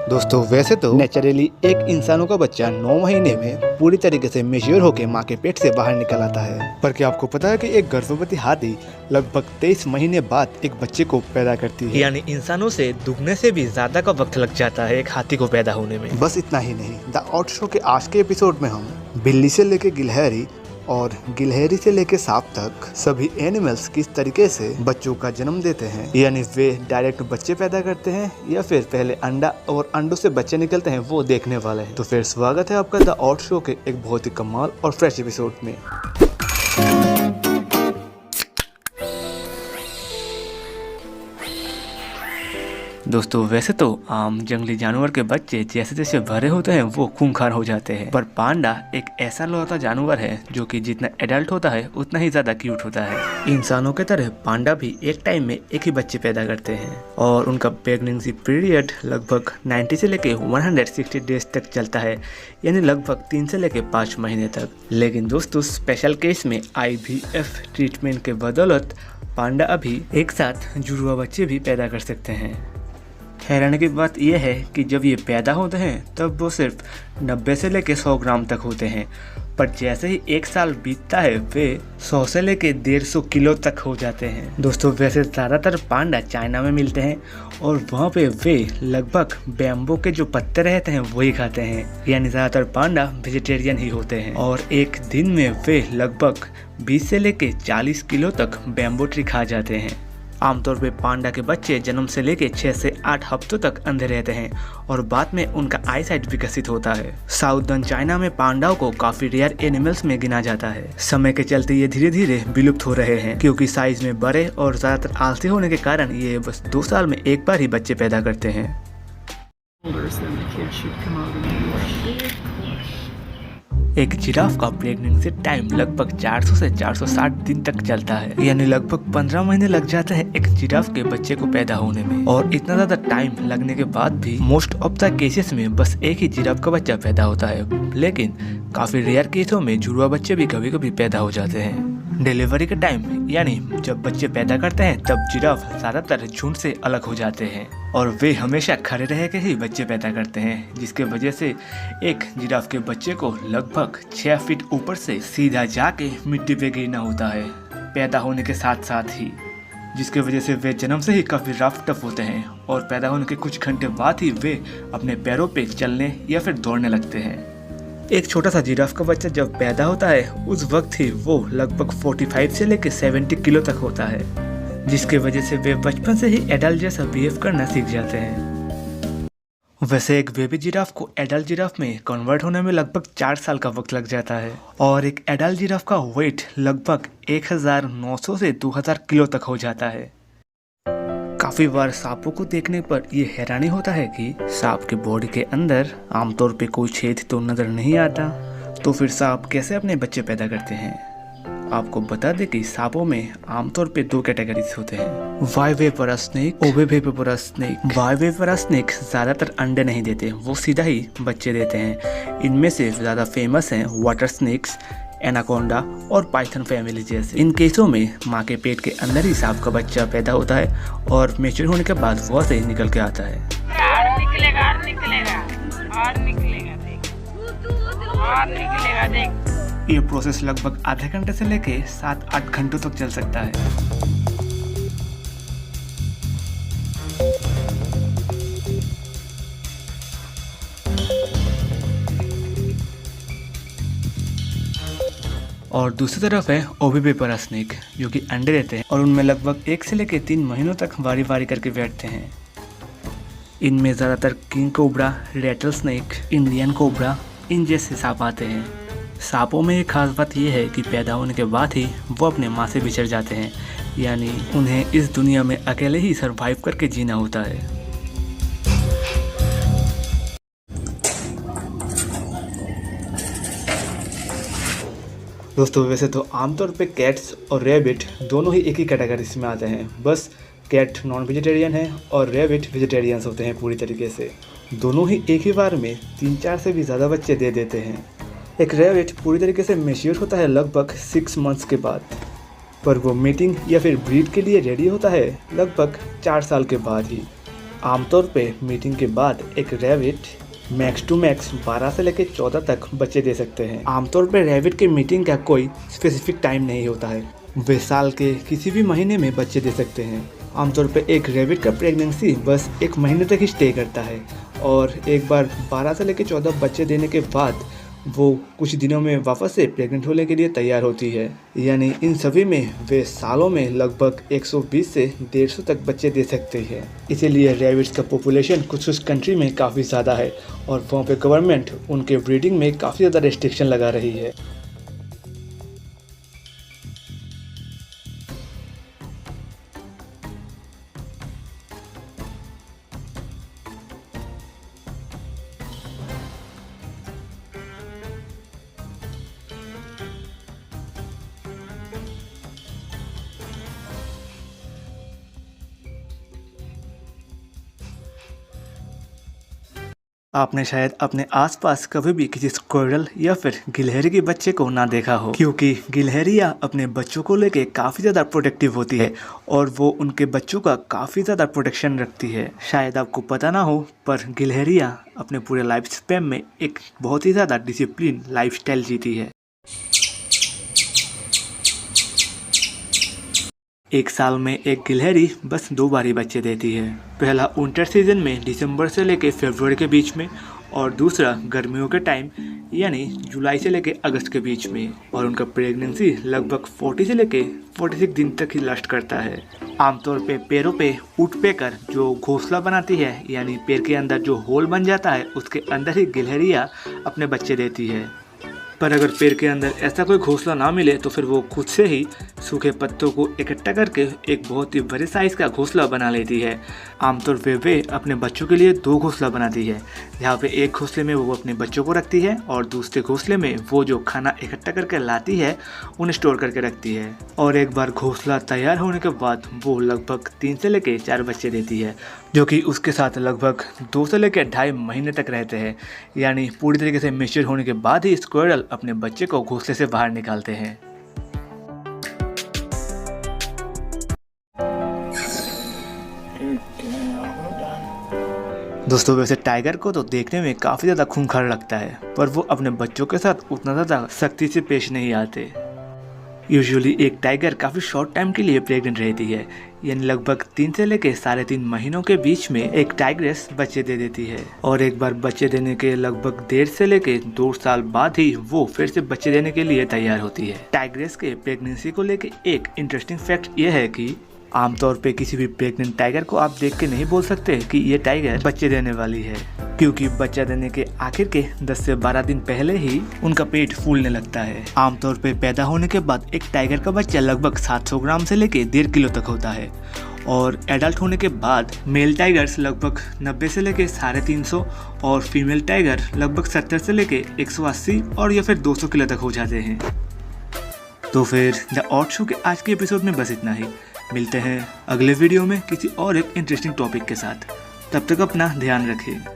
दोस्तों वैसे तो नेचुरली एक इंसानों का बच्चा 9 महीने में पूरी तरीके से मेच्योर होकर माँ के पेट से बाहर निकल आता है, पर क्या आपको पता है कि एक गर्भवती हाथी लगभग 23 महीने बाद एक बच्चे को पैदा करती है। यानी इंसानों से दुगने से भी ज्यादा का वक्त लग जाता है एक हाथी को पैदा होने में। बस इतना ही नहीं, द आउट शो के आज के एपिसोड में हम बिल्ली से लेके गिलहरी और गिलहरी से लेके सांप तक सभी एनिमल्स किस तरीके से बच्चों का जन्म देते हैं, यानी वे डायरेक्ट बच्चे पैदा करते हैं या फिर पहले अंडा और अंडों से बच्चे निकलते हैं, वो देखने वाले हैं। तो फिर स्वागत है आपका द आउट शो के एक बहुत ही कमाल और फ्रेश एपिसोड में। दोस्तों वैसे तो आम जंगली जानवर के बच्चे जैसे जैसे बड़े होते हैं वो खूंखार हो जाते हैं, पर पांडा एक ऐसा लौता जानवर है जो कि जितना एडल्ट होता है उतना ही ज्यादा क्यूट होता है। इंसानों की तरह पांडा भी एक टाइम में एक ही बच्चे पैदा करते हैं और उनका प्रेगनेंसी पीरियड लगभग 90 से लेके 160 डेज तक चलता है, यानी लगभग 3 से लेके 5 महीने तक। लेकिन दोस्तों स्पेशल केस में IVF ट्रीटमेंट के बदौलत पांडा अभी एक साथ जुड़वा बच्चे भी पैदा कर सकते हैं। हैरानी की बात यह है कि जब ये पैदा होते हैं तब वो सिर्फ 90 से लेके 100 ग्राम तक होते हैं, पर जैसे ही एक साल बीतता है वे 100 से लेके 150 किलो तक हो जाते हैं। दोस्तों वैसे ज़्यादातर पांडा चाइना में मिलते हैं और वहाँ पे वे लगभग बैम्बू के जो पत्ते रहते हैं वही खाते हैं, यानी ज़्यादातर पांडा वेजिटेरियन ही होते हैं और एक दिन में वे लगभग 20 से लेके 40 किलो तक बैम्बू ट्री खा जाते हैं। आमतौर पे पांडा के बच्चे जन्म से लेके 6 से 8 हफ्तों तक अंधे रहते हैं और बाद में उनका आईसाइट विकसित होता है। साउदर्न चाइना में पांडाओं को काफी रेयर एनिमल्स में गिना जाता है। समय के चलते ये धीरे धीरे विलुप्त हो रहे हैं क्योंकि साइज में बड़े और ज्यादातर आलसी होने के कारण ये बस 2 साल में एक बार ही बच्चे पैदा करते हैं। एक जिराफ का प्रेगनेंसी टाइम लगभग 400 से 460 दिन तक चलता है, यानी लगभग 15 महीने लग जाता है एक जिराफ के बच्चे को पैदा होने में। और इतना ज्यादा टाइम लगने के बाद भी मोस्ट ऑफ द केसेस में बस एक ही जिराफ का बच्चा पैदा होता है, लेकिन काफी रेयर केसों में जुड़वा बच्चे भी कभी कभी पैदा हो जाते हैं। डिलीवरी के टाइम यानी जब बच्चे पैदा करते हैं तब जिराफ ज्यादातर झुंड से अलग हो जाते हैं और वे हमेशा खड़े रह के ही बच्चे पैदा करते हैं, जिसके वजह से एक जिराफ के बच्चे को लगभग 6 फीट ऊपर से सीधा जाके मिट्टी पे गिरना होता है पैदा होने के साथ साथ ही, जिसके वजह से वे जन्म से ही काफी रफ टफ होते हैं और पैदा होने के कुछ घंटे बाद ही वे अपने पैरों पे चलने या फिर दौड़ने लगते हैं। एक छोटा सा जिराफ का बच्चा जब पैदा होता है उस वक्त ही वो लगभग 45 से लेकर 70 किलो तक होता है, जिसके वजह से वे बचपन से ही एडल्ट जैसा बिहेव करना सीख जाते हैं। वैसे एक बेबी जिराफ को एडल्ट जिराफ में कन्वर्ट होने में लगभग 4 साल का वक्त लग जाता है और एक एडल्ट जिराफ का वेट लगभग 1900 से 2000 किलो तक हो जाता है। काफी बार सांपों को देखने पर ये हैरानी होता है कि सांप के बॉडी के अंदर आमतौर पे कोई छेद तो नजर नहीं आता, तो फिर सांप कैसे अपने बच्चे पैदा करते हैं। आपको बता दें कि सांपों में आमतौर पे 2 कैटेगरीज होते हैं, वाइविपरस स्नेक, ओविविपरस स्नेक। वाइविपरस स्नेक ज्यादातर अंडे नहीं देते, वो सीधा ही बच्चे देते हैं। इनमें से ज्यादा फेमस हैं वाटर स्नेक्स, एनाकोंडा और पाइथन फैमिली जैसे। इन केसों में माँ के पेट के अंदर ही सांप का बच्चा पैदा होता है और मैच्योर होने के बाद वो से ही निकल के आता है। और निकलेगा और निकलेगा और निकलेगा, देख और निकलेगा, देख। ये प्रोसेस लगभग आधे घंटे से लेके 7-8 घंटों तक चल सकता है। और दूसरी तरफ है ओविविपरस स्नेक जो कि अंडे देते हैं और उनमें लगभग 1 से लेकर 3 महीनों तक बारी बारी करके बैठते हैं। इनमें ज़्यादातर king cobra, rattlesnake, Indian cobra इन जैसे सांप आते हैं। सांपों में एक खास बात यह है कि पैदा होने के बाद ही वो अपने माँ से बिछड़ जाते हैं, यानी उन्हें इस दुनिया में अकेले ही सर्वाइव करके जीना होता है। दोस्तों वैसे तो आमतौर पे कैट्स और रैबिट दोनों ही एक ही कैटेगरी में आते हैं, बस कैट नॉन वेजिटेरियन है और रैबिट वेजिटेरियंस होते हैं पूरी तरीके से। दोनों ही एक ही बार में 3-4 से भी ज़्यादा बच्चे दे देते हैं। एक रैबिट पूरी तरीके से मैच्योर होता है लगभग 6 मंथ्स के बाद, पर वो मीटिंग या फिर ब्रीड के लिए रेडी होता है लगभग 4 साल के बाद ही। आमतौर पे मीटिंग के बाद एक रैबिट मैक्स टू मैक्स 12 से लेकर 14 तक बच्चे दे सकते हैं। आमतौर पे रैबिट की मीटिंग का कोई स्पेसिफिक टाइम नहीं होता है, वे साल के किसी भी महीने में बच्चे दे सकते हैं। आमतौर पे एक रैबिट का प्रेगनेंसी बस 1 महीने तक ही स्टे करता है और एक बार 12 से लेकर 14 बच्चे देने के बाद वो कुछ दिनों में वापस से प्रेग्नेंट होने के लिए तैयार होती है। यानी इन सभी में वे सालों में लगभग 120 से 150 तक बच्चे दे सकते हैं। इसीलिए रैबिट्स का पॉपुलेशन कुछ कंट्री में काफ़ी ज़्यादा है और वहाँ पे गवर्नमेंट उनके ब्रीडिंग में काफ़ी ज़्यादा रेस्ट्रिक्शन लगा रही है। आपने शायद अपने आसपास कभी भी किसी स्क्विरल या फिर गिलहरी के बच्चे को ना देखा हो, क्योंकि गिलहरियाँ अपने बच्चों को लेके काफ़ी ज़्यादा प्रोटेक्टिव होती है और वो उनके बच्चों का काफ़ी ज़्यादा प्रोटेक्शन रखती है। शायद आपको पता ना हो, पर गिलहरियाँ अपने पूरे लाइफ स्पैन में एक बहुत ही ज़्यादा डिसिप्लिन लाइफस्टाइल जीती है। एक साल में एक गिलहरी बस 2 बार ही बच्चे देती है। पहला विंटर सीजन में दिसंबर से लेकर फरवरी के बीच में और दूसरा गर्मियों के टाइम यानी जुलाई से लेकर अगस्त के बीच में। और उनका प्रेगनेंसी लगभग 40 से लेकर 46 दिन तक ही लास्ट करता है। आमतौर पे पैरों पे उठ पेकर जो घोंसला बनाती है यानी पैर के अंदर जो होल बन जाता है उसके अंदर ही गिलहरियाँ अपने बच्चे देती है। पर अगर पेड़ के अंदर ऐसा कोई घोंसला ना मिले तो फिर वो खुद से ही सूखे पत्तों को इकट्ठा करके एक बहुत ही बड़े साइज़ का घोंसला बना लेती है। आमतौर पे वे अपने बच्चों के लिए 2 घोंसला बनाती है, जहाँ पे एक घोंसले में वो अपने बच्चों को रखती है और दूसरे घोंसले में वो जो खाना इकट्ठा करके लाती है उन्हें स्टोर करके रखती है। और एक बार घोंसला तैयार होने के बाद वो लगभग 3 से लेकर 4 बच्चे देती है, जो कि उसके साथ लगभग 2 से लेकर 2.5 महीने तक रहते हैं। यानी पूरी तरीके से मैच्योर होने के बाद ही स्क्विरल अपने बच्चे को घोंसले से बाहर निकालते हैं। दोस्तों, वैसे टाइगर को तो देखने में काफ़ी ज़्यादा खूंखार लगता है, पर वो अपने बच्चों के साथ उतना ज़्यादा सख्ती से पेश नहीं आते। यूजुअली एक टाइगर काफ़ी शॉर्ट टाइम के लिए प्रेग्नेंट रहती है, यानी लगभग 3 से लेकर 3.5 महीनों के बीच में एक टाइग्रेस बच्चे दे देती है। और एक बार बच्चे देने के लगभग 1.5 से लेकर 2 साल बाद ही वो फिर से बच्चे देने के लिए तैयार होती है। टाइग्रेस के प्रेगनेंसी को लेकर एक इंटरेस्टिंग फैक्ट यह है कि आमतौर पे किसी भी प्रेग्नेंट टाइगर को आप देख के नहीं बोल सकते कि ये टाइगर बच्चे देने वाली है, क्योंकि बच्चा देने के आखिर के 10 से 12 दिन पहले ही उनका पेट फूलने लगता है। आमतौर पे पैदा होने के बाद एक टाइगर का बच्चा लगभग 700 ग्राम से लेके 1.5 किलो तक होता है और एडल्ट होने के बाद मेल टाइगर्स लगभग 90 से लेके 350 और फीमेल टाइगर लगभग 70 से लेके 180 और या फिर 200 किलो तक हो जाते हैं। तो फिर द ऑड शो के आज के एपिसोड में बस इतना ही। मिलते हैं अगले वीडियो में किसी और एक इंटरेस्टिंग टॉपिक के साथ। तब तक अपना ध्यान रखें।